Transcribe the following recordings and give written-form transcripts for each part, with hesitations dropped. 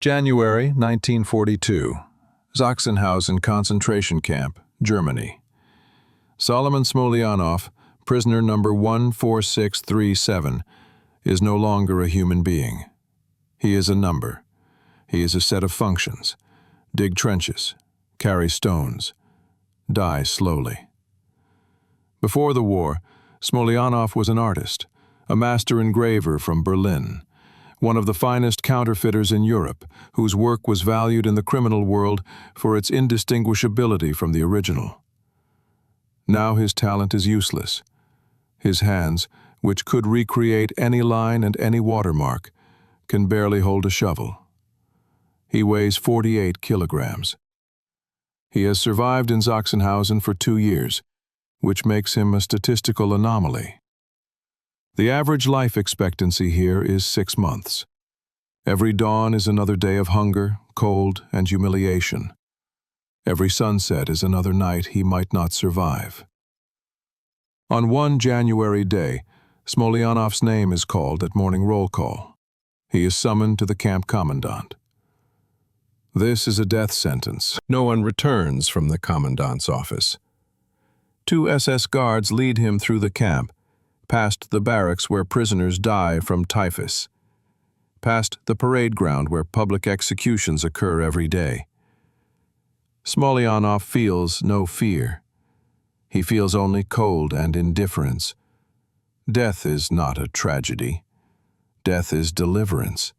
January 1942. Sachsenhausen concentration camp, Germany. Solomon Smolyanov, prisoner number 14637, is no longer a human being. He is a number. He is a set of functions. Dig trenches, carry stones, die slowly. Before the war, Smolyanov was an artist, a master engraver from Berlin, one of the finest counterfeiters in Europe, whose work was valued in the criminal world for its indistinguishability from the original. Now his talent is useless. His hands, which could recreate any line and any watermark, can barely hold a shovel. He weighs 48 kilograms. He has survived in Sachsenhausen for 2 years, which makes him a statistical anomaly. The average life expectancy here is 6 months. Every dawn is another day of hunger, cold, and humiliation. Every sunset is another night he might not survive. On one January day, Smolyanov's name is called at morning roll call. He is summoned to the camp commandant. This is a death sentence. No one returns from the commandant's office. 2 SS guards lead him through the camp, past the barracks where prisoners die from typhus, past the parade ground where public executions occur every day. Smolyanov feels no fear. He feels only cold and indifference. Death is not a tragedy. Death is deliverance.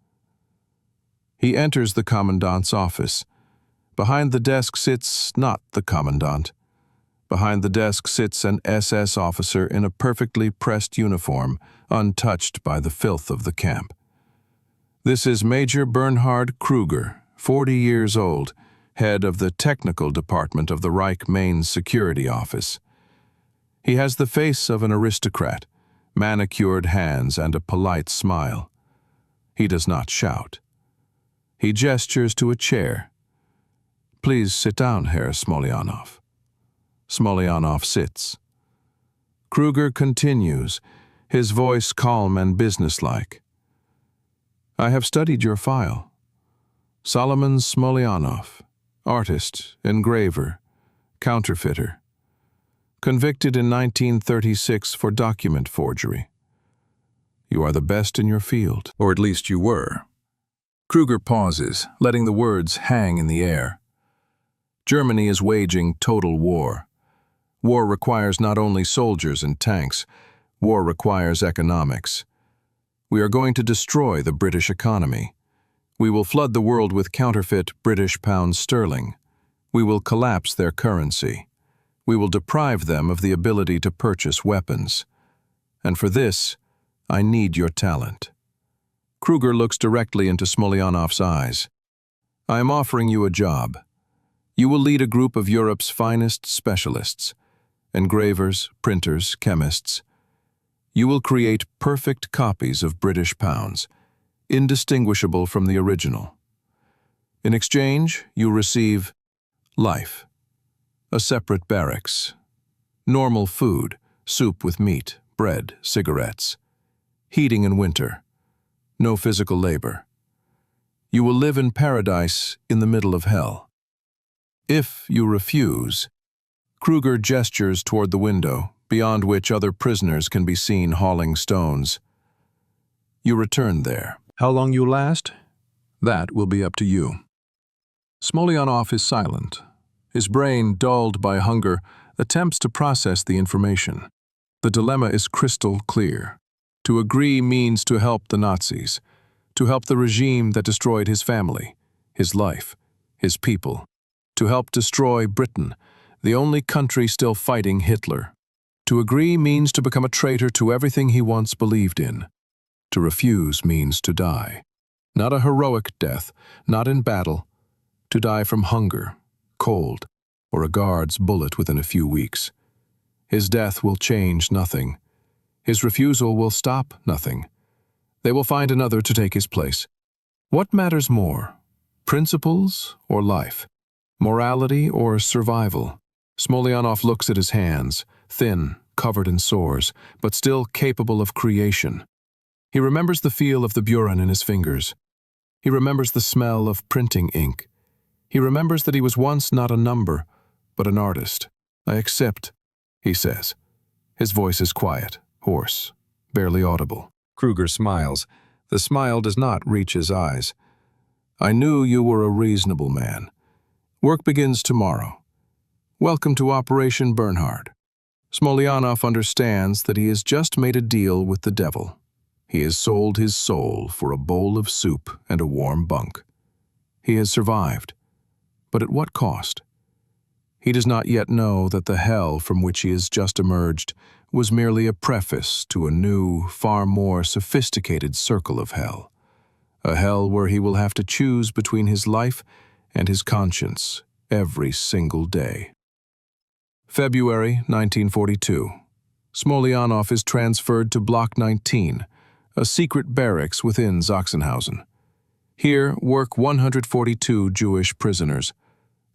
He enters the commandant's office. Behind the desk sits not the commandant. Behind the desk sits an SS officer in a perfectly pressed uniform, untouched by the filth of the camp. This is Major Bernhard Kruger, 40 years old, head of the technical department of the Reich Main Security Office. He has the face of an aristocrat, manicured hands and a polite smile. He does not shout. He gestures to a chair. "Please sit down, Herr Smolyanov." Smolyanov sits. Kruger continues, his voice calm and businesslike. "I have studied your file. Solomon Smolyanov, artist, engraver, counterfeiter. Convicted in 1936 for document forgery. You are the best in your field, or at least you were." Kruger pauses, letting the words hang in the air. Germany is waging total war. War requires not only soldiers and tanks, war requires economics. We are going to destroy the British economy. We will flood the world with counterfeit British pounds sterling. We will collapse their currency. We will deprive them of the ability to purchase weapons. And for this, I need your talent. Kruger looks directly into Smolyanov's eyes. I am offering you a job. You will lead a group of Europe's finest specialists. Engravers, printers, chemists. You will create perfect copies of British pounds, indistinguishable from the original. In exchange, you receive life, a separate barracks, normal food, soup with meat, bread, cigarettes, heating in winter, no physical labor. You will live in paradise in the middle of hell. If you refuse, Kruger gestures toward the window, beyond which other prisoners can be seen hauling stones. You return there. How long you last? That will be up to you. Smolyanov is silent. His brain, dulled by hunger, attempts to process the information. The dilemma is crystal clear. To agree means to help the Nazis, to help the regime that destroyed his family, his life, his people, to help destroy Britain, the only country still fighting Hitler. To agree means to become a traitor to everything he once believed in. To refuse means to die. Not a heroic death, not in battle. To die from hunger, cold, or a guard's bullet within a few weeks. His death will change nothing. His refusal will stop nothing. They will find another to take his place. What matters more, principles or life? Morality or survival? Smolyanov looks at his hands, thin, covered in sores, but still capable of creation. He remembers the feel of the burin in his fingers. He remembers the smell of printing ink. He remembers that he was once not a number, but an artist. "I accept," he says. His voice is quiet, hoarse, barely audible. Kruger smiles. The smile does not reach his eyes. "I knew you were a reasonable man. Work begins tomorrow. Welcome to Operation Bernhard." Smolyanov understands that he has just made a deal with the devil. He has sold his soul for a bowl of soup and a warm bunk. He has survived, but at what cost? He does not yet know that the hell from which he has just emerged was merely a preface to a new, far more sophisticated circle of hell. A hell where he will have to choose between his life and his conscience every single day. February 1942. Smolyanov is transferred to Block 19, a secret barracks within Sachsenhausen. Here work 142 Jewish prisoners,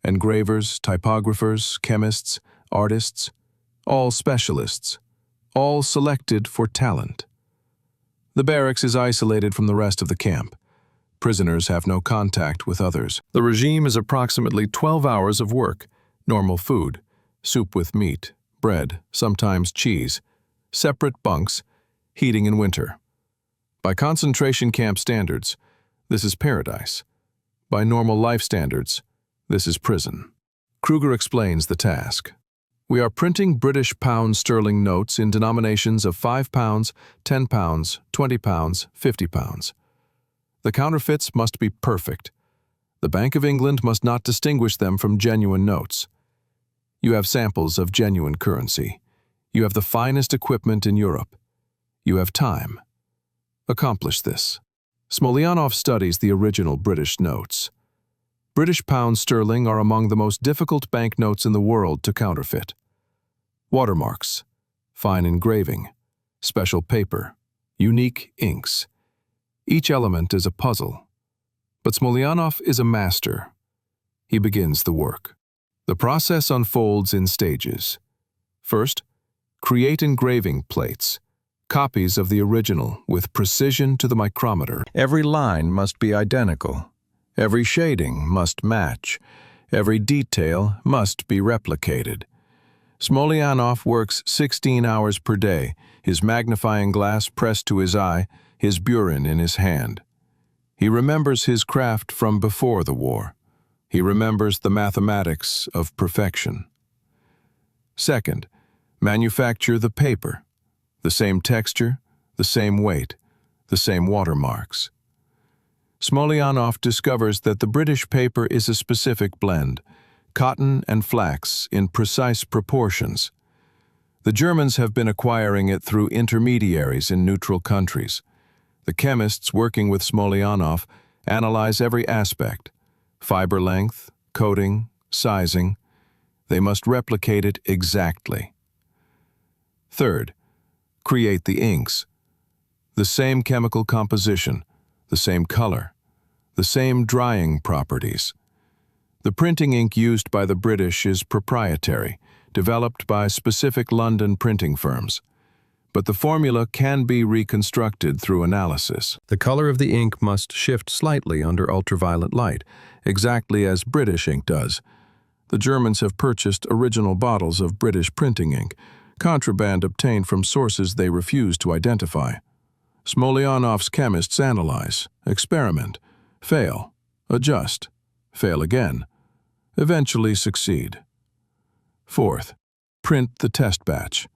engravers, typographers, chemists, artists, all specialists, all selected for talent. The barracks is isolated from the rest of the camp. Prisoners have no contact with others. The regime is approximately 12 hours of work, normal food, soup with meat, bread, sometimes cheese, separate bunks, heating in winter. By concentration camp standards, this is paradise. By normal life standards, this is prison. Kruger explains the task. "We are printing British pound sterling notes in denominations of £5, £10, £20, £50. The counterfeits must be perfect. The Bank of England must not distinguish them from genuine notes. You have samples of genuine currency. You have the finest equipment in Europe. You have time. Accomplish this." Smolyanov studies the original British notes. British pound sterling are among the most difficult banknotes in the world to counterfeit. Watermarks, fine engraving, special paper, unique inks. Each element is a puzzle. But Smolyanov is a master. He begins the work. The process unfolds in stages. First, create engraving plates, copies of the original with precision to the micrometer. Every line must be identical. Every shading must match. Every detail must be replicated. Smolyanov works 16 hours per day, his magnifying glass pressed to his eye, his burin in his hand. He remembers his craft from before the war. He remembers the mathematics of perfection. Second, manufacture the paper. The same texture, the same weight, the same watermarks. Smolyanov discovers that the British paper is a specific blend, cotton and flax in precise proportions. The Germans have been acquiring it through intermediaries in neutral countries. The chemists working with Smolyanov analyze every aspect: fiber length, coating, sizing. They must replicate it exactly. Third, create the inks. The same chemical composition, the same color, the same drying properties. The printing ink used by the British is proprietary, developed by specific London printing firms. But the formula can be reconstructed through analysis. The color of the ink must shift slightly under ultraviolet light, exactly as British ink does. The Germans have purchased original bottles of British printing ink, contraband obtained from sources they refuse to identify. Smolyanov's chemists analyze, experiment, fail, adjust, fail again, eventually succeed. Fourth, print the test batch.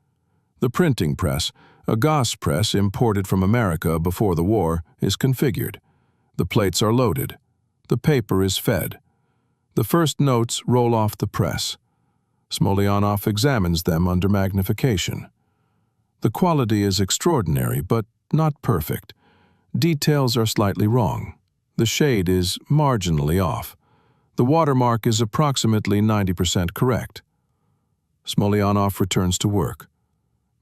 The printing press, a Gauss press imported from America before the war, is configured. The plates are loaded. The paper is fed. The first notes roll off the press. Smolyanov examines them under magnification. The quality is extraordinary, but not perfect. Details are slightly wrong. The shade is marginally off. The watermark is approximately 90% correct. Smolyanov returns to work.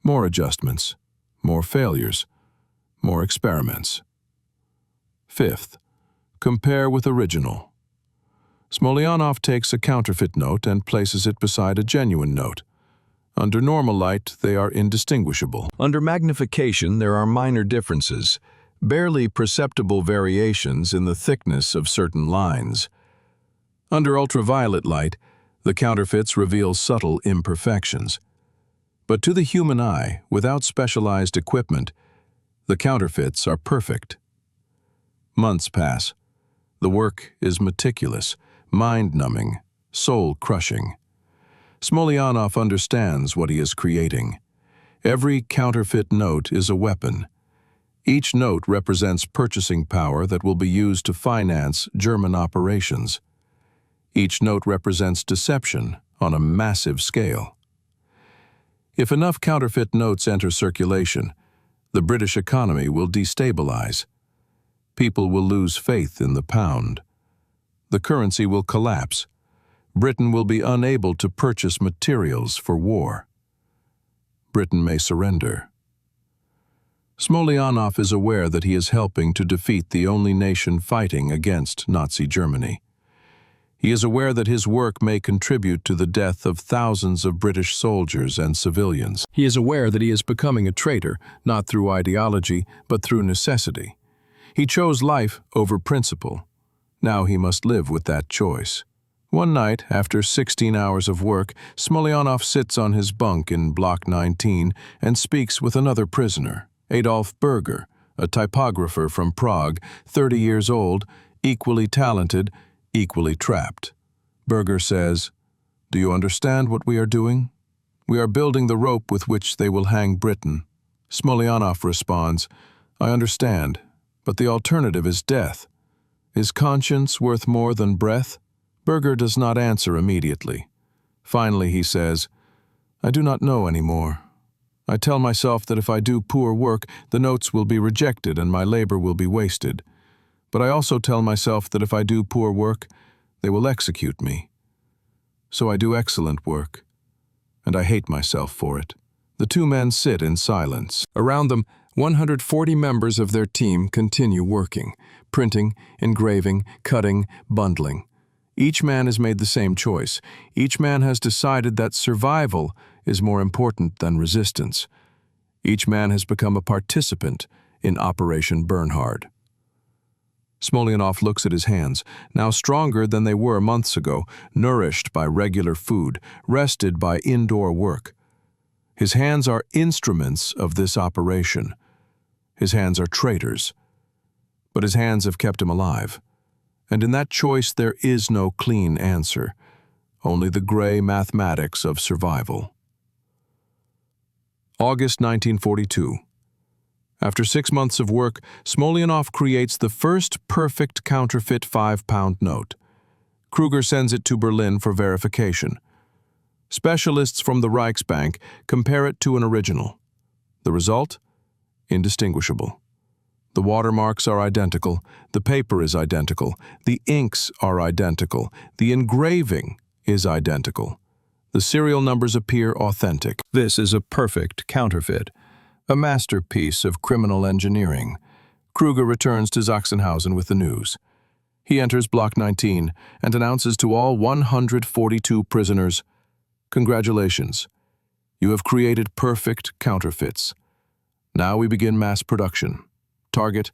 More adjustments, more failures, more experiments. Fifth, compare with original. Smolyanov takes a counterfeit note and places it beside a genuine note. Under normal light, they are indistinguishable. Under magnification, there are minor differences. barely perceptible variations in the thickness of certain lines. Under ultraviolet light, the counterfeits reveal subtle imperfections. But to the human eye, without specialized equipment, the counterfeits are perfect. Months pass. The work is meticulous, mind-numbing, soul-crushing. Smolyanov understands what he is creating. Every counterfeit note is a weapon. Each note represents purchasing power that will be used to finance German operations. Each note represents deception on a massive scale. If enough counterfeit notes enter circulation, the British economy will destabilize. People will lose faith in the pound. The currency will collapse. Britain will be unable to purchase materials for war. Britain may surrender. Smolyanov is aware that he is helping to defeat the only nation fighting against Nazi Germany. He is aware that his work may contribute to the death of thousands of British soldiers and civilians. He is aware that he is becoming a traitor, not through ideology, but through necessity. He chose life over principle. Now he must live with that choice. One night, after 16 hours of work, Smolyanov sits on his bunk in Block 19 and speaks with another prisoner, Adolf Berger, a typographer from Prague, 30 years old, equally talented, equally trapped. Berger says, "Do you understand what we are doing? We are building the rope with which they will hang Britain." Smolyanov responds, "I understand, but the alternative is death. Is conscience worth more than breath?" Berger does not answer immediately. Finally he says, "I do not know anymore. I tell myself that if I do poor work, the notes will be rejected and my labor will be wasted. But I also tell myself that if I do poor work, they will execute me. So I do excellent work, and I hate myself for it." The two men sit in silence. Around them, 140 members of their team continue working, printing, engraving, cutting, bundling. Each man has made the same choice. Each man has decided that survival is more important than resistance. Each man has become a participant in Operation Bernhard. Smolyanov looks at his hands, now stronger than they were months ago, nourished by regular food, rested by indoor work. His hands are instruments of this operation. His hands are traitors. But his hands have kept him alive. And in that choice there is no clean answer, only the gray mathematics of survival. August 1942. After 6 months of work, Smolyanov creates the first perfect counterfeit 5-pound note. Kruger sends it to Berlin for verification. Specialists from the Reichsbank compare it to an original. The result? Indistinguishable. The watermarks are identical, the paper is identical, the inks are identical, the engraving is identical. The serial numbers appear authentic. This is a perfect counterfeit, a masterpiece of criminal engineering. Kruger returns to Sachsenhausen with the news. He enters Block 19 and announces to all 142 prisoners, "Congratulations, you have created perfect counterfeits. Now we begin mass production. Target,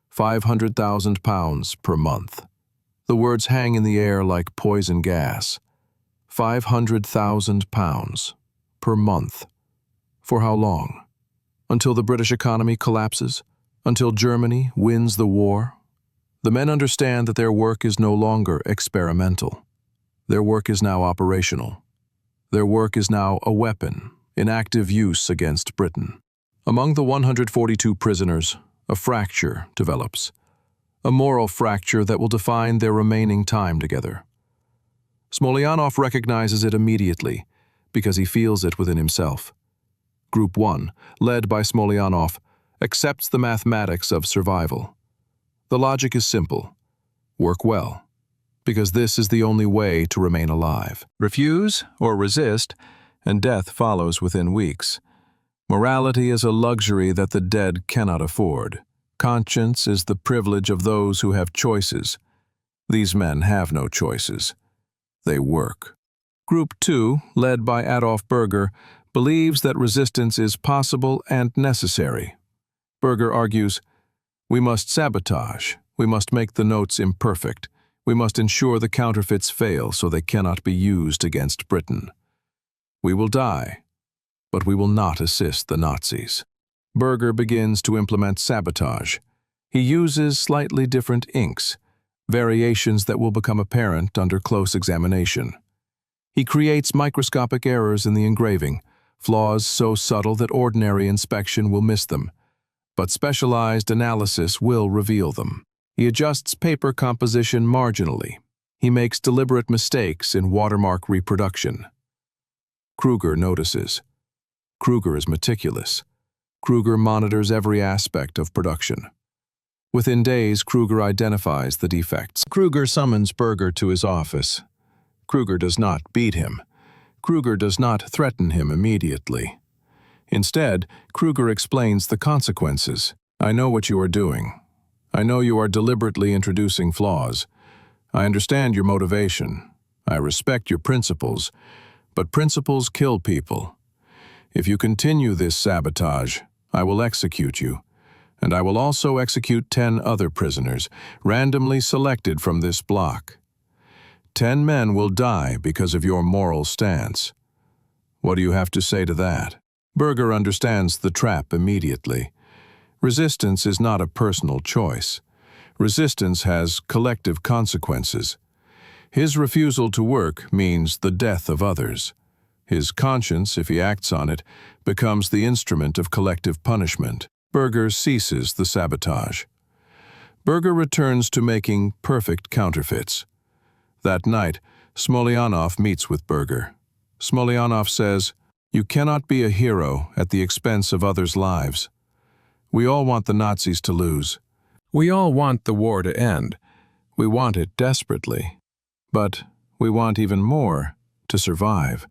500,000 pounds per month." The words hang in the air like poison gas. 500,000 pounds per month. For how long? Until the British economy collapses? Until Germany wins the war? The men understand that their work is no longer experimental. Their work is now operational. Their work is now a weapon in active use against Britain. Among the 142 prisoners, a fracture develops, a moral fracture that will define their remaining time together. Smolyanov recognizes it immediately because he feels it within himself. Group 1, led by Smolyanov, accepts the mathematics of survival. The logic is simple. Work well, because this is the only way to remain alive. Refuse or resist, and death follows within weeks. Morality is a luxury that the dead cannot afford. Conscience is the privilege of those who have choices. These men have no choices. They work. Group 2, led by Adolf Berger, believes that resistance is possible and necessary. Berger argues, We must sabotage. We must make the notes imperfect. We must ensure the counterfeits fail so they cannot be used against Britain. We will die, but we will not assist the Nazis. Berger begins to implement sabotage. He uses slightly different inks, variations that will become apparent under close examination. He creates microscopic errors in the engraving, flaws so subtle that ordinary inspection will miss them, but specialized analysis will reveal them. He adjusts paper composition marginally. He makes deliberate mistakes in watermark reproduction. Kruger notices. Kruger is meticulous. Kruger monitors every aspect of production. Within days, Kruger identifies the defects. Kruger summons Berger to his office. Kruger does not beat him. Kruger does not threaten him immediately. Instead, Kruger explains the consequences. I know what you are doing. I know you are deliberately introducing flaws. I understand your motivation. I respect your principles. But principles kill people. If you continue this sabotage, I will execute you. And I will also execute 10 other prisoners, randomly selected from this block. 10 men will die because of your moral stance. What do you have to say to that? Berger understands the trap immediately. Resistance is not a personal choice. Resistance has collective consequences. His refusal to work means the death of others. His conscience, if he acts on it, becomes the instrument of collective punishment. Berger ceases the sabotage. Berger returns to making perfect counterfeits. That night, Smolyanov meets with Berger. Smolyanov says, "You cannot be a hero at the expense of others' lives. We all want the Nazis to lose. We all want the war to end. We want it desperately. But we want even more to survive.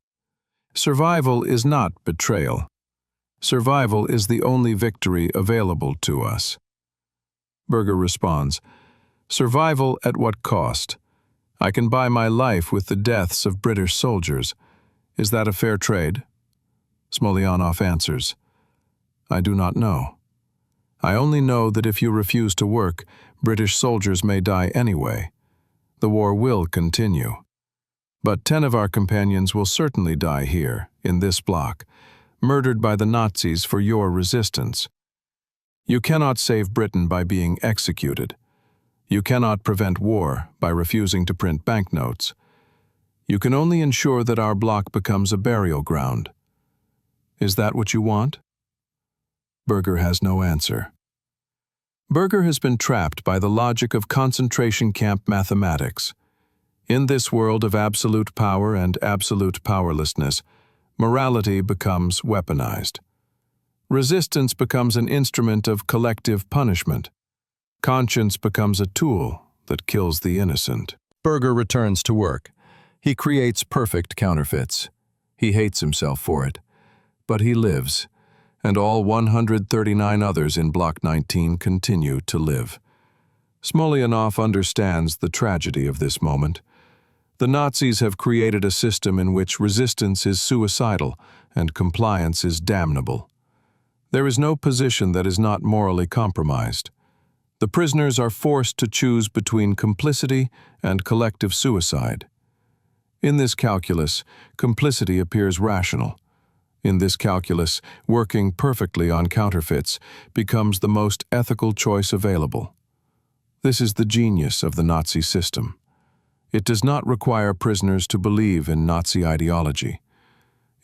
Survival is not betrayal. Survival is the only victory available to us." Berger responds, "Survival at what cost? I can buy my life with the deaths of British soldiers. Is that a fair trade?" Smolyanov answers, "I do not know. I only know that if you refuse to work, British soldiers may die anyway. The war will continue. But 10 of our companions will certainly die here, in this block, murdered by the Nazis for your resistance. You cannot save Britain by being executed. You cannot prevent war by refusing to print banknotes. You can only ensure that our block becomes a burial ground. Is that what you want?" Berger has no answer. Berger has been trapped by the logic of concentration camp mathematics. In this world of absolute power and absolute powerlessness, morality becomes weaponized. Resistance becomes an instrument of collective punishment. Conscience becomes a tool that kills the innocent. Berger returns to work. He creates perfect counterfeits. He hates himself for it. But he lives, and all 139 others in Block 19 continue to live. Smolyanov understands the tragedy of this moment. The Nazis have created a system in which resistance is suicidal and compliance is damnable. There is no position that is not morally compromised. The prisoners are forced to choose between complicity and collective suicide. In this calculus, complicity appears rational. In this calculus, working perfectly on counterfeits becomes the most ethical choice available. This is the genius of the Nazi system. It does not require prisoners to believe in Nazi ideology.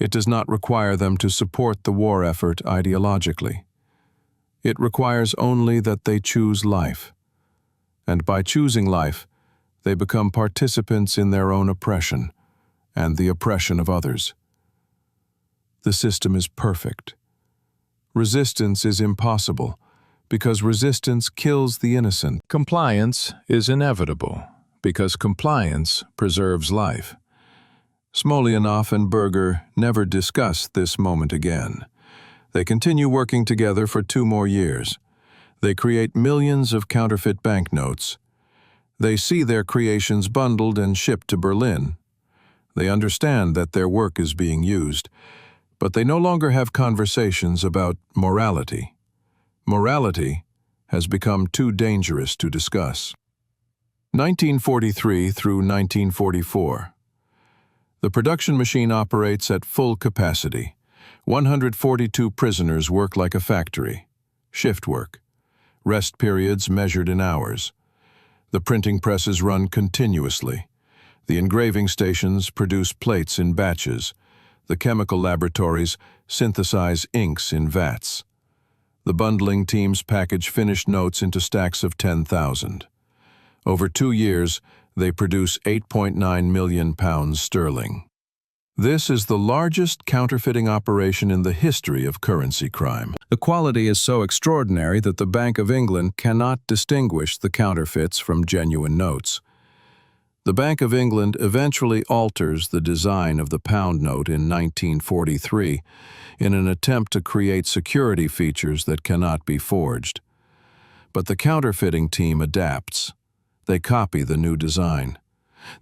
It does not require them to support the war effort ideologically. It requires only that they choose life. And by choosing life, they become participants in their own oppression and the oppression of others. The system is perfect. Resistance is impossible because resistance kills the innocent. Compliance is inevitable because compliance preserves life. Smolyanov and Berger never discuss this moment again. They continue working together for 2 more years. They create millions of counterfeit banknotes. They see their creations bundled and shipped to Berlin. They understand that their work is being used, but they no longer have conversations about morality. Morality has become too dangerous to discuss. 1943 through 1944. The production machine operates at full capacity. 142 prisoners work like a factory. Shift work. Rest periods measured in hours. The printing presses run continuously. The engraving stations produce plates in batches. The chemical laboratories synthesize inks in vats. The bundling teams package finished notes into stacks of 10,000. Over 2 years, they produce 8.9 million pounds sterling. This is the largest counterfeiting operation in the history of currency crime. The quality is so extraordinary that the Bank of England cannot distinguish the counterfeits from genuine notes. The Bank of England eventually alters the design of the pound note in 1943 in an attempt to create security features that cannot be forged. But the counterfeiting team adapts. They copy the new design.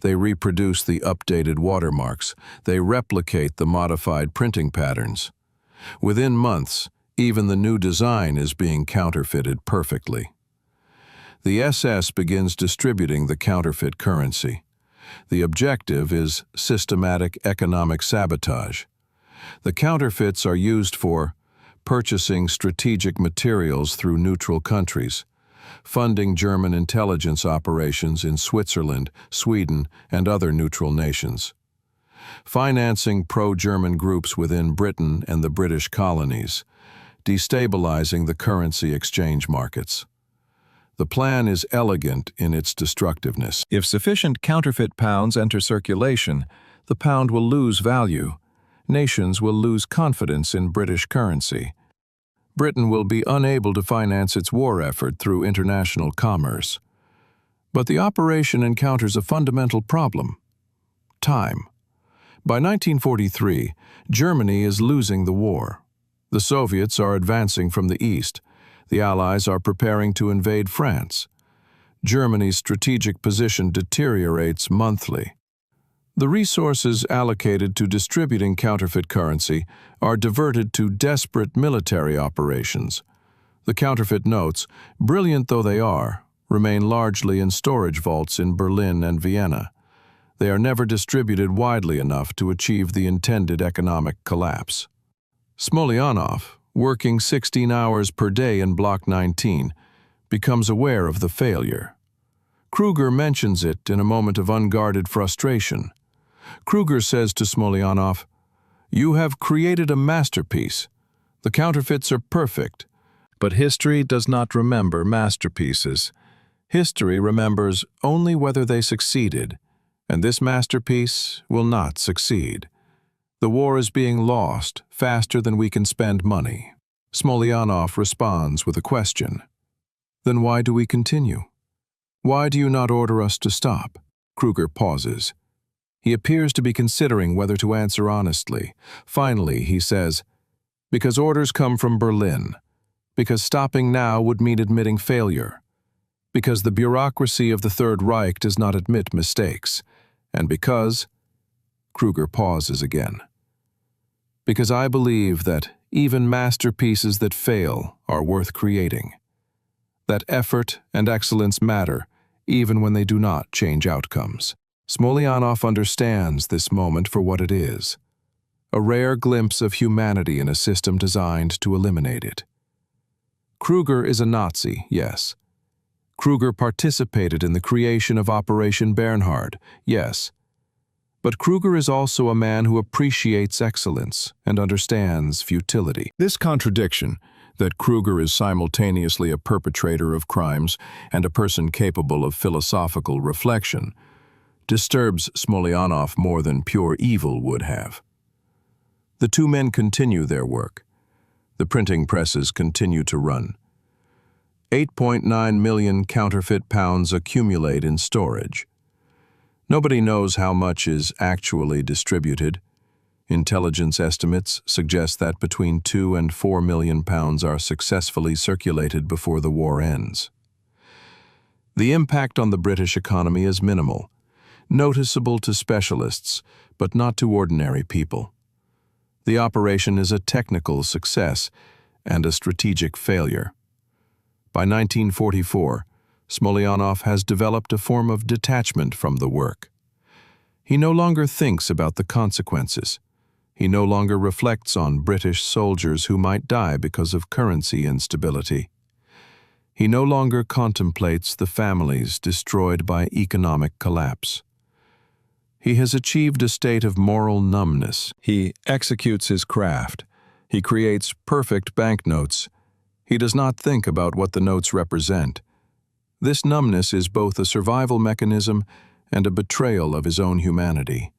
They reproduce the updated watermarks. They replicate the modified printing patterns. Within months, even the new design is being counterfeited perfectly. The SS begins distributing the counterfeit currency. The objective is systematic economic sabotage. The counterfeits are used for purchasing strategic materials through neutral countries, funding German intelligence operations in Switzerland, Sweden, and other neutral nations, financing pro-German groups within Britain and the British colonies, destabilizing the currency exchange markets. The plan is elegant in its destructiveness. If sufficient counterfeit pounds enter circulation, the pound will lose value. Nations will lose confidence in British currency. Britain will be unable to finance its war effort through international commerce. But the operation encounters a fundamental problem: time. By 1943, Germany is losing the war. The Soviets are advancing from the east. The Allies are preparing to invade France. Germany's strategic position deteriorates monthly. The resources allocated to distributing counterfeit currency are diverted to desperate military operations. The counterfeit notes, brilliant though they are, remain largely in storage vaults in Berlin and Vienna. They are never distributed widely enough to achieve the intended economic collapse. Smolyanov, working 16 hours per day in Block 19, becomes aware of the failure. Kruger mentions it in a moment of unguarded frustration. Kruger says to Smolyanov, "You have created a masterpiece. The counterfeits are perfect. But history does not remember masterpieces. History remembers only whether they succeeded, and this masterpiece will not succeed. The war is being lost faster than we can spend money." Smolyanov responds with a question. "Then why do we continue? Why do you not order us to stop?" Kruger pauses. He appears to be considering whether to answer honestly. Finally, he says, "Because orders come from Berlin. Because stopping now would mean admitting failure. Because the bureaucracy of the Third Reich does not admit mistakes. And because..." Kruger pauses again. "Because I believe that even masterpieces that fail are worth creating. That effort and excellence matter, even when they do not change outcomes." Smolyanov understands this moment for what it is: a rare glimpse of humanity in a system designed to eliminate it. Kruger is a Nazi, yes. Kruger participated in the creation of Operation Bernhard, yes. But Kruger is also a man who appreciates excellence and understands futility. This contradiction, that Kruger is simultaneously a perpetrator of crimes and a person capable of philosophical reflection, disturbs Smolyanov more than pure evil would have. The two men continue their work. The printing presses continue to run. 8.9 million counterfeit pounds accumulate in storage. Nobody knows how much is actually distributed. Intelligence estimates suggest that between 2 and 4 million pounds are successfully circulated before the war ends. The impact on the British economy is minimal, noticeable to specialists, but not to ordinary people. The operation is a technical success and a strategic failure. By 1944, Smolyanov has developed a form of detachment from the work. He no longer thinks about the consequences. He no longer reflects on British soldiers who might die because of currency instability. He no longer contemplates the families destroyed by economic collapse. He has achieved a state of moral numbness. He executes his craft. He creates perfect banknotes. He does not think about what the notes represent. This numbness is both a survival mechanism and a betrayal of his own humanity.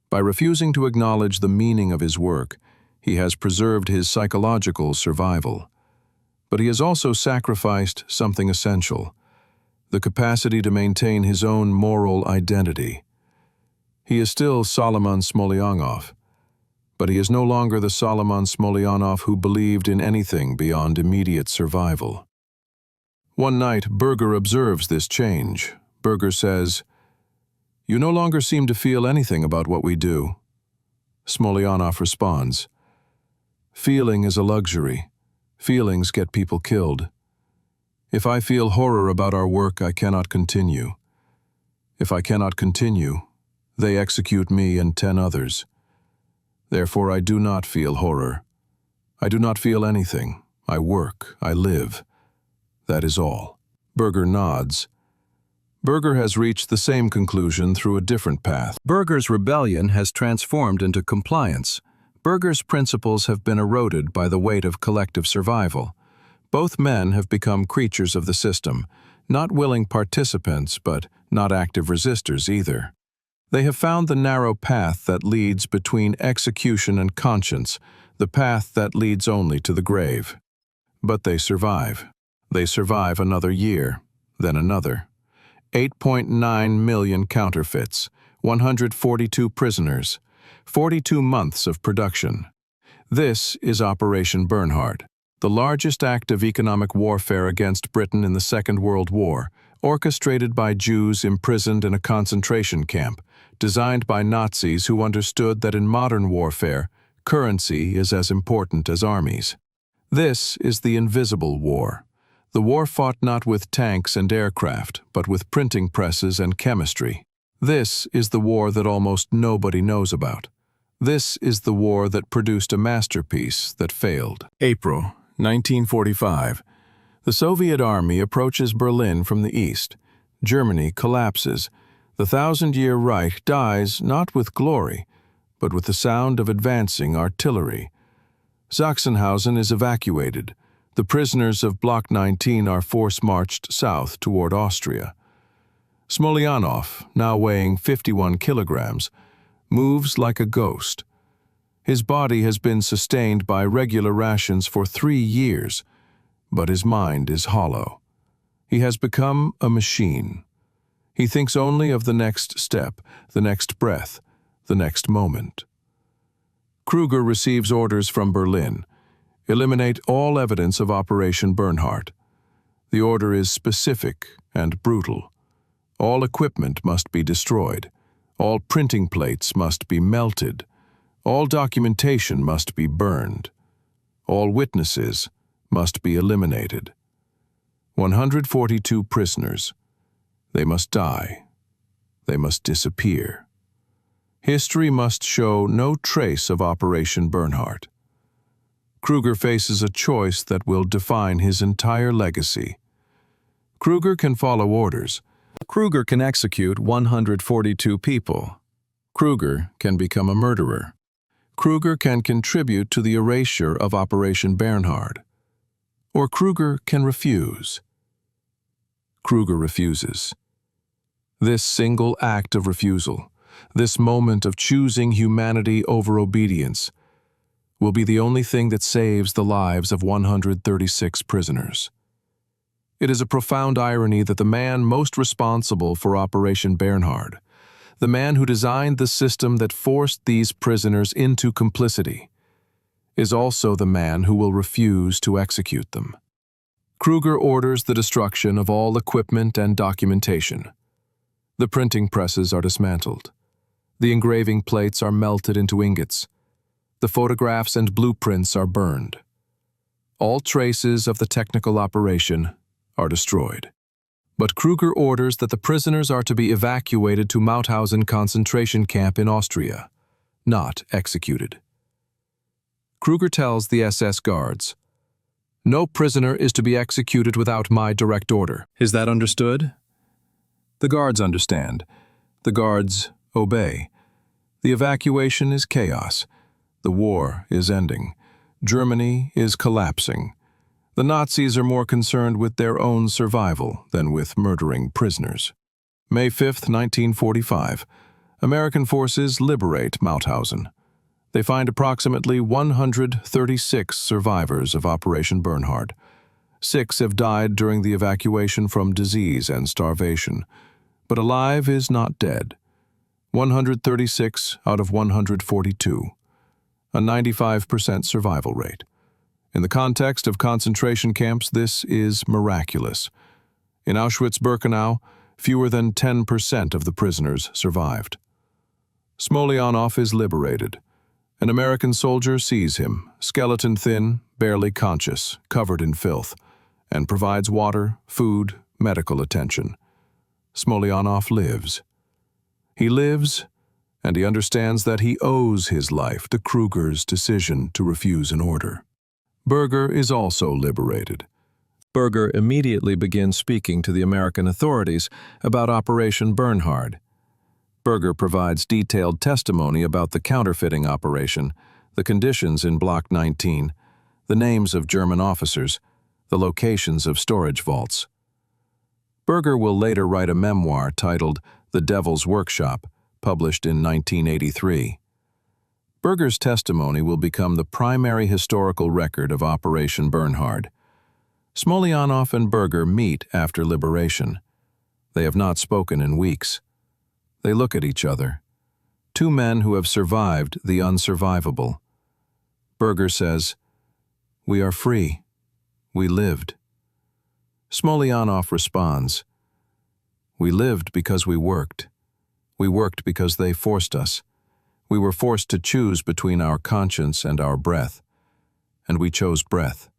By refusing to acknowledge the meaning of his work, he has preserved his psychological survival. But he has also sacrificed something essential: the capacity to maintain his own moral identity. He is still Solomon Smolyanov, but he is no longer the Solomon Smolyanov who believed in anything beyond immediate survival. One night, Berger observes this change. Berger says, "You no longer seem to feel anything about what we do." Smolyanov responds, "Feeling is a luxury. Feelings get people killed. If I feel horror about our work, I cannot continue. If I cannot continue, they execute me and 10 others. Therefore, I do not feel horror. I do not feel anything. I work. I live. That is all." Berger nods. Berger has reached the same conclusion through a different path. Berger's rebellion has transformed into compliance. Berger's principles have been eroded by the weight of collective survival. Both men have become creatures of the system, not willing participants, but not active resistors either. They have found the narrow path that leads between execution and conscience, the path that leads only to the grave. But they survive. They survive another year, then another. 8.9 million counterfeits, 142 prisoners, 42 months of production. This is Operation Bernhard, the largest act of economic warfare against Britain in the Second World War, orchestrated by Jews imprisoned in a concentration camp, designed by Nazis who understood that in modern warfare, currency is as important as armies. This is the invisible war. The war fought not with tanks and aircraft, but with printing presses and chemistry. This is the war that almost nobody knows about. This is the war that produced a masterpiece that failed. April 1945. The Soviet army approaches Berlin from the east. Germany collapses. The Thousand-Year Reich dies not with glory, but with the sound of advancing artillery. Sachsenhausen is evacuated. The prisoners of Block 19 are force-marched south toward Austria. Smolyanov, now weighing 51 kilograms, moves like a ghost. His body has been sustained by regular rations for 3 years, but his mind is hollow. He has become a machine. He thinks only of the next step, the next breath, the next moment. Kruger receives orders from Berlin. Eliminate all evidence of Operation Bernhard. The order is specific and brutal. All equipment must be destroyed. All printing plates must be melted. All documentation must be burned. All witnesses must be eliminated. 142 prisoners. They must die. They must disappear. History must show no trace of Operation Bernhard. Kruger faces a choice that will define his entire legacy. Kruger can follow orders. Kruger can execute 142 people. Kruger can become a murderer. Kruger can contribute to the erasure of Operation Bernhard. Or Kruger can refuse. Kruger refuses. This single act of refusal, this moment of choosing humanity over obedience, will be the only thing that saves the lives of 136 prisoners. It is a profound irony that the man most responsible for Operation Bernhard, the man who designed the system that forced these prisoners into complicity, is also the man who will refuse to execute them. Kruger orders the destruction of all equipment and documentation. The printing presses are dismantled. The engraving plates are melted into ingots. The photographs and blueprints are burned. All traces of the technical operation are destroyed. But Kruger orders that the prisoners are to be evacuated to Mauthausen concentration camp in Austria, not executed. Kruger tells the SS guards, "No prisoner is to be executed without my direct order." Is that understood? The guards understand. The guards obey. The evacuation is chaos. The war is ending. Germany is collapsing. The Nazis are more concerned with their own survival than with murdering prisoners. May 5, 1945. American forces liberate Mauthausen. They find approximately 136 survivors of Operation Bernhard. 6 have died during the evacuation from disease and starvation. But alive is not dead. 136 out of 142. A 95% survival rate. In the context of concentration camps, this is miraculous. In Auschwitz-Birkenau, fewer than 10% of the prisoners survived. Smolyanov is liberated. An American soldier sees him, skeleton-thin, barely conscious, covered in filth, and provides water, food, medical attention. Smolyanov lives. He lives, and he understands that he owes his life to Kruger's decision to refuse an order. Berger is also liberated. Berger immediately begins speaking to the American authorities about Operation Bernhard. Berger provides detailed testimony about the counterfeiting operation, the conditions in Block 19, the names of German officers, the locations of storage vaults. Berger will later write a memoir titled The Devil's Workshop, published in 1983. Berger's testimony will become the primary historical record of Operation Bernhard. Smolyanov and Berger meet after liberation. They have not spoken in weeks. They look at each other. Two men who have survived the unsurvivable. Berger says, "We are free. We lived." Smolyanov responds, "We lived because we worked. We worked because they forced us. We were forced to choose between our conscience and our breath, and we chose breath.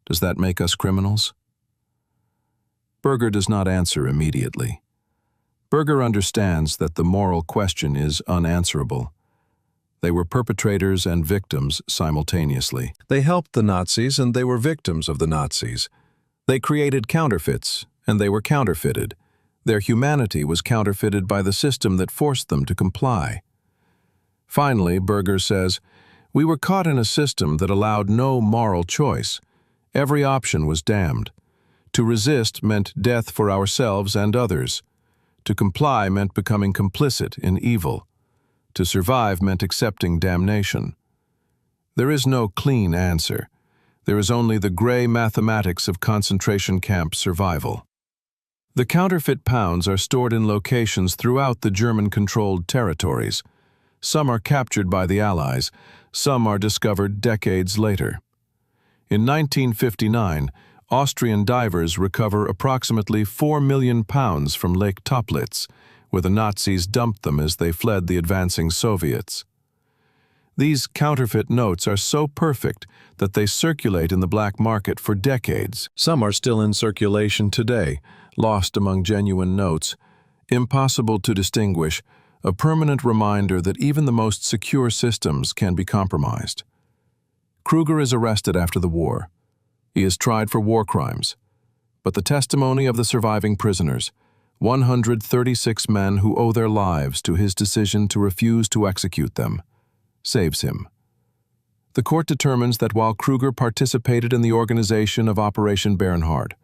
Does that make us criminals?" Berger does not answer immediately. Berger understands that the moral question is unanswerable. They were perpetrators and victims simultaneously. They helped the Nazis and they were victims of the Nazis. They created counterfeits and they were counterfeited. Their humanity was counterfeited by the system that forced them to comply. Finally, Berger says, "We were caught in a system that allowed no moral choice. Every option was damned. To resist meant death for ourselves and others. To comply meant becoming complicit in evil. To survive meant accepting damnation. There is no clean answer. There is only the gray mathematics of concentration camp survival." The counterfeit pounds are stored in locations throughout the German-controlled territories. Some are captured by the Allies, some are discovered decades later. In 1959, Austrian divers recover approximately 4 million pounds from Lake Toplitz, where the Nazis dumped them as they fled the advancing Soviets. These counterfeit notes are so perfect that they circulate in the black market for decades. Some are still in circulation today, lost among genuine notes, impossible to distinguish, a permanent reminder that even the most secure systems can be compromised. Kruger is arrested after the war. He is tried for war crimes. But the testimony of the surviving prisoners, 136 men who owe their lives to his decision to refuse to execute them, saves him. The court determines that while Kruger participated in the organization of Operation Bernhard,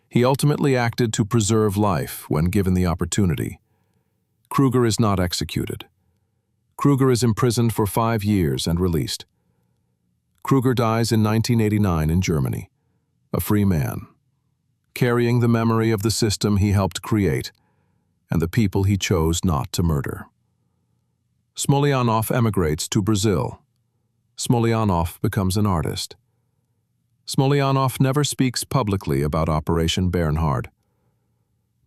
he ultimately acted to preserve life when given the opportunity. Kruger is not executed. Kruger is imprisoned for 5 years and released. Kruger dies in 1989 in Germany, a free man, carrying the memory of the system he helped create and the people he chose not to murder. Smolyanov emigrates to Brazil. Smolyanov becomes an artist. Smolyanov never speaks publicly about Operation Bernhard.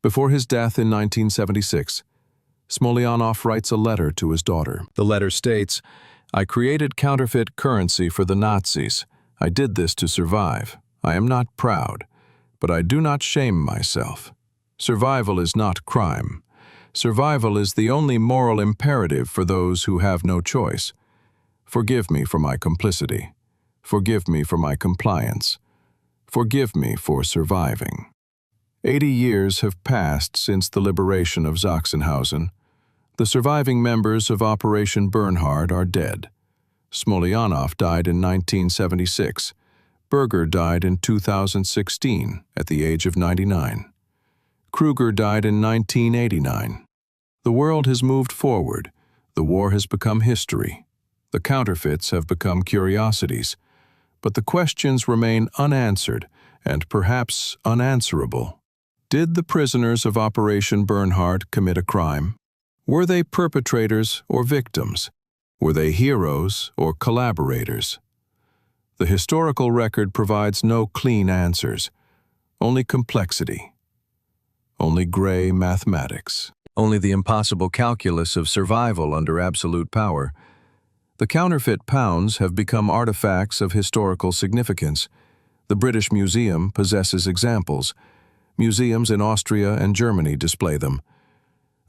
Before his death in 1976, Smolyanov writes a letter to his daughter. The letter states, "I created counterfeit currency for the Nazis. I did this to survive. I am not proud, but I do not shame myself. Survival is not crime. Survival is the only moral imperative for those who have no choice. Forgive me for my complicity. Forgive me for my compliance. Forgive me for surviving. 80 years have passed since the liberation of Sachsenhausen. The surviving members of Operation Bernhard are dead. Smolyanov died in 1976. Berger died in 2016 at the age of 99. Kruger died in 1989. The world has moved forward. The war has become history. The counterfeits have become curiosities. But the questions remain unanswered and perhaps unanswerable. Did the prisoners of Operation Bernhard commit a crime? Were they perpetrators or victims? Were they heroes or collaborators? The historical record provides no clean answers, only complexity, only gray mathematics, only the impossible calculus of survival under absolute power. The counterfeit pounds have become artifacts of historical significance. The British Museum possesses examples. Museums in Austria and Germany display them.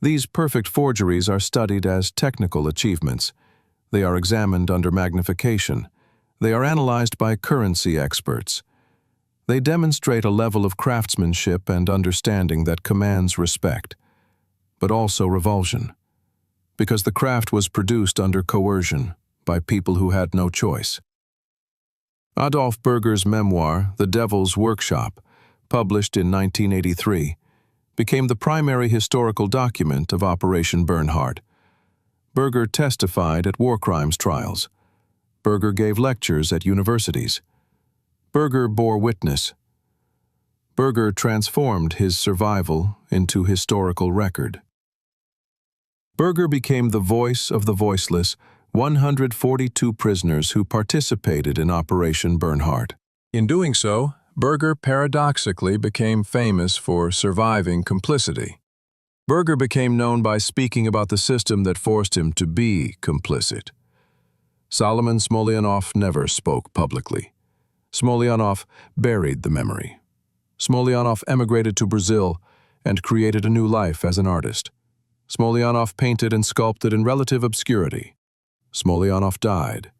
These perfect forgeries are studied as technical achievements. They are examined under magnification. They are analyzed by currency experts. They demonstrate a level of craftsmanship and understanding that commands respect, but also revulsion, because the craft was produced under coercion by people who had no choice. Adolf Berger's memoir, The Devil's Workshop, published in 1983, became the primary historical document of Operation Bernhard. Berger testified at war crimes trials. Berger gave lectures at universities. Berger bore witness. Berger transformed his survival into historical record. Berger became the voice of the voiceless, 142 prisoners who participated in Operation Bernhard. In doing so, Berger paradoxically became famous for surviving complicity. Berger became known by speaking about the system that forced him to be complicit. Solomon Smolyanov never spoke publicly. Smolyanov buried the memory. Smolyanov emigrated to Brazil and created a new life as an artist. Smolyanov painted and sculpted in relative obscurity. Smolyanov died,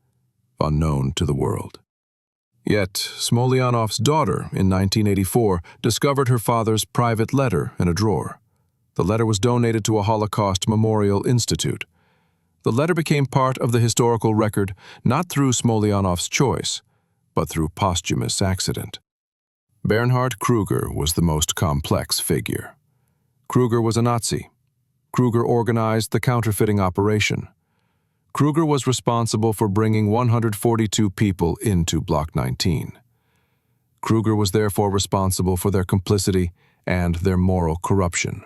unknown to the world. Yet, Smolyanov's daughter, in 1984, discovered her father's private letter in a drawer. The letter was donated to a Holocaust Memorial Institute. The letter became part of the historical record not through Smolyanov's choice, but through posthumous accident. Bernhard Kruger was the most complex figure. Kruger was a Nazi. Kruger organized the counterfeiting operation. Kruger was responsible for bringing 142 people into Block 19. Kruger was therefore responsible for their complicity and their moral corruption.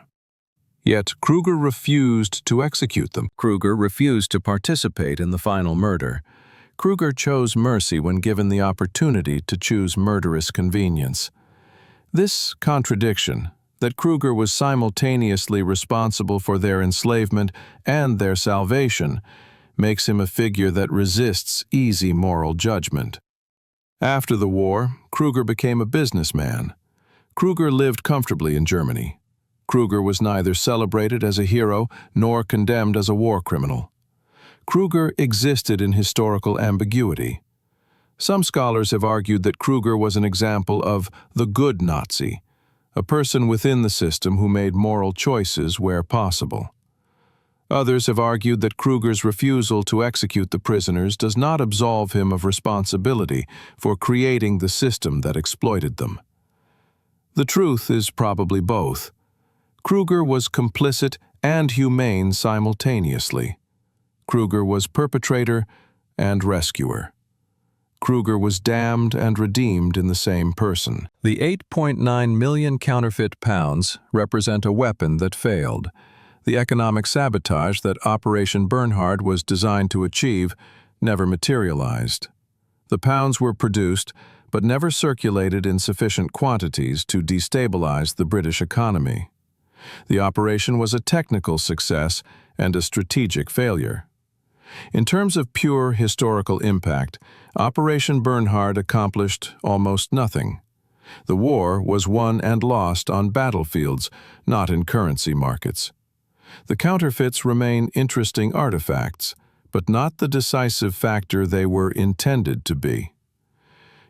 Yet Kruger refused to execute them. Kruger refused to participate in the final murder. Kruger chose mercy when given the opportunity to choose murderous convenience. This contradiction, that Kruger was simultaneously responsible for their enslavement and their salvation, makes him a figure that resists easy moral judgment. After the war, Kruger became a businessman. Kruger lived comfortably in Germany. Kruger was neither celebrated as a hero nor condemned as a war criminal. Kruger existed in historical ambiguity. Some scholars have argued that Kruger was an example of the good Nazi, a person within the system who made moral choices where possible. Others have argued that Kruger's refusal to execute the prisoners does not absolve him of responsibility for creating the system that exploited them. The truth is probably both. Kruger was complicit and humane simultaneously. Kruger was perpetrator and rescuer. Kruger was damned and redeemed in the same person. The 8.9 million counterfeit pounds represent a weapon that failed. The economic sabotage that Operation Bernhard was designed to achieve never materialized. The pounds were produced, but never circulated in sufficient quantities to destabilize the British economy. The operation was a technical success and a strategic failure. In terms of pure historical impact, Operation Bernhard accomplished almost nothing. The war was won and lost on battlefields, not in currency markets. The counterfeits remain interesting artifacts, but not the decisive factor they were intended to be.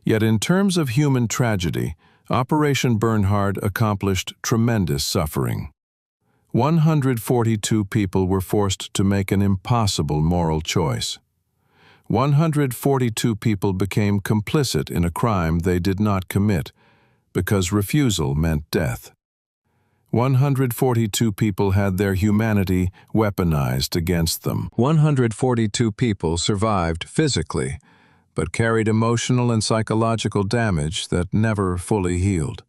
Yet in terms of human tragedy, Operation Bernhard accomplished tremendous suffering. 142 people were forced to make an impossible moral choice. 142 people became complicit in a crime they did not commit, because refusal meant death. 142 people had their humanity weaponized against them. 142 people survived physically, but carried emotional and psychological damage that never fully healed.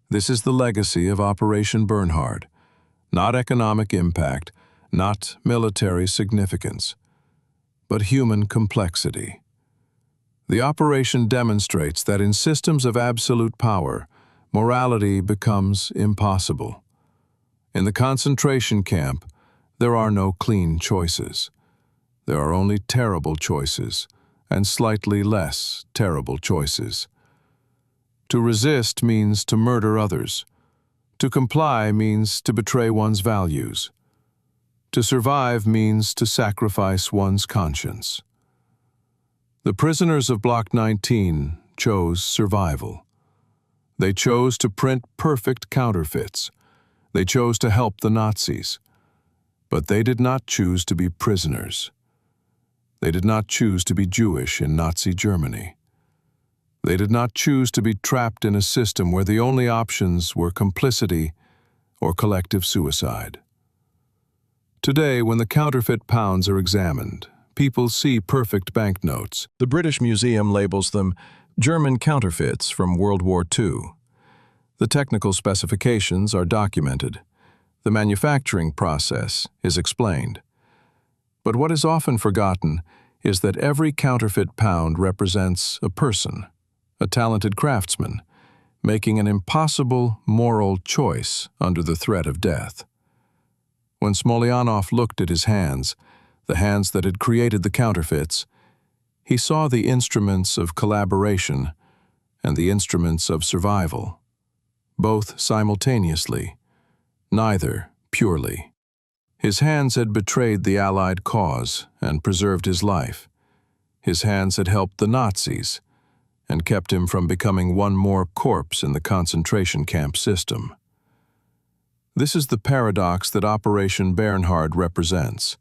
This is the legacy of Operation Bernhard. Not economic impact, not military significance, but human complexity. The operation demonstrates that in systems of absolute power, morality becomes impossible. In the concentration camp, there are no clean choices. There are only terrible choices and slightly less terrible choices. To resist means to murder others. To comply means to betray one's values. To survive means to sacrifice one's conscience. The prisoners of Block 19 chose survival. They chose to print perfect counterfeits. They chose to help the Nazis. But they did not choose to be prisoners. They did not choose to be Jewish in Nazi Germany. They did not choose to be trapped in a system where the only options were complicity or collective suicide. Today, when the counterfeit pounds are examined, people see perfect banknotes. The British Museum labels them German counterfeits from World War II. The technical specifications are documented. The manufacturing process is explained. But what is often forgotten is that every counterfeit pound represents a person, a talented craftsman, making an impossible moral choice under the threat of death. When Smolyanov looked at his hands, the hands that had created the counterfeits, he saw the instruments of collaboration and the instruments of survival, both simultaneously, neither purely. His hands had betrayed the Allied cause and preserved his life. His hands had helped the Nazis and kept him from becoming one more corpse in the concentration camp system. This is the paradox that Operation Bernhard represents.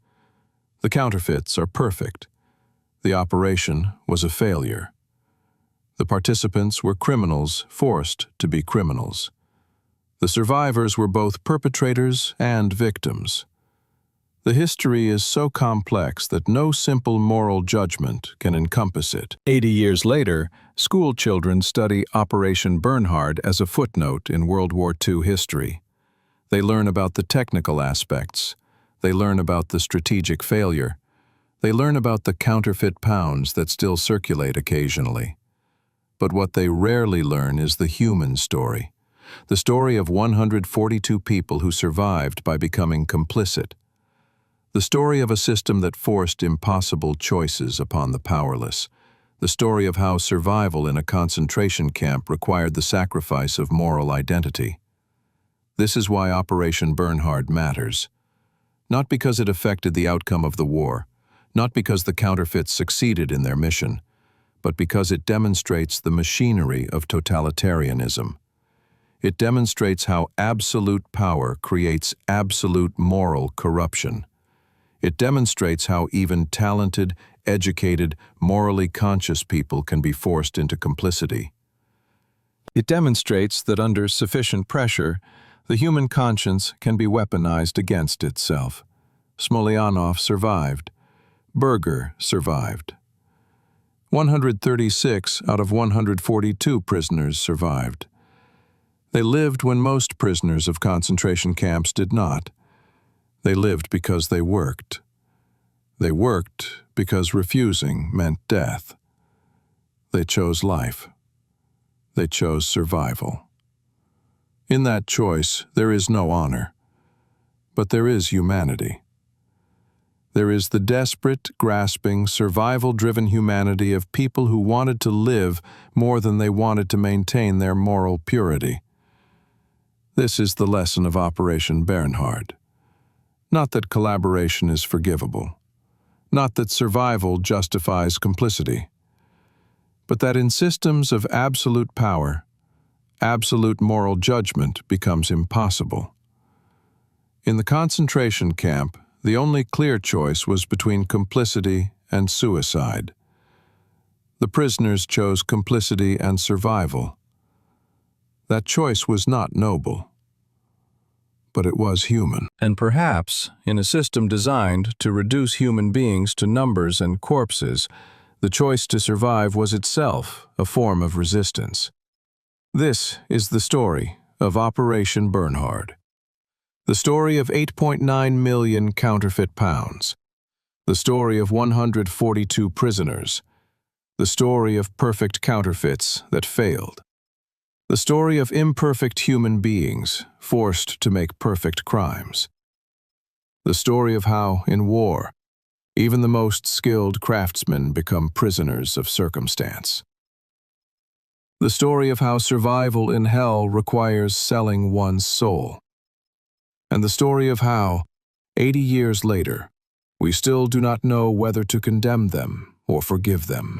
The counterfeits are perfect. The operation was a failure. The participants were criminals forced to be criminals. The survivors were both perpetrators and victims. The history is so complex that no simple moral judgment can encompass it. 80 years later, school children study Operation Bernhard as a footnote in World War II history. They learn about the technical aspects. They learn about the strategic failure. They learn about the counterfeit pounds that still circulate occasionally. But what they rarely learn is the human story. The story of 142 people who survived by becoming complicit. The story of a system that forced impossible choices upon the powerless. The story of how survival in a concentration camp required the sacrifice of moral identity. This is why Operation Bernhard matters. Not because it affected the outcome of the war, not because the counterfeits succeeded in their mission, but because it demonstrates the machinery of totalitarianism. It demonstrates how absolute power creates absolute moral corruption. It demonstrates how even talented, educated, morally conscious people can be forced into complicity. It demonstrates that under sufficient pressure, the human conscience can be weaponized against itself. Smolyanov survived. Berger survived. 136 out of 142 prisoners survived. They lived when most prisoners of concentration camps did not. They lived because they worked. They worked because refusing meant death. They chose life. They chose survival. In that choice, there is no honor, but there is humanity. There is the desperate, grasping, survival-driven humanity of people who wanted to live more than they wanted to maintain their moral purity. This is the lesson of Operation Bernhard. Not that collaboration is forgivable, not that survival justifies complicity, but that in systems of absolute power, absolute moral judgment becomes impossible. In the concentration camp, the only clear choice was between complicity and suicide. The prisoners chose complicity and survival. That choice was not noble, but it was human. And perhaps, in a system designed to reduce human beings to numbers and corpses, the choice to survive was itself a form of resistance. This is the story of Operation Bernhard. The story of 8.9 million counterfeit pounds. The story of 142 prisoners. The story of perfect counterfeits that failed. The story of imperfect human beings forced to make perfect crimes. The story of how, in war, even the most skilled craftsmen become prisoners of circumstance. The story of how survival in hell requires selling one's soul. And the story of how, 80 years later, we still do not know whether to condemn them or forgive them.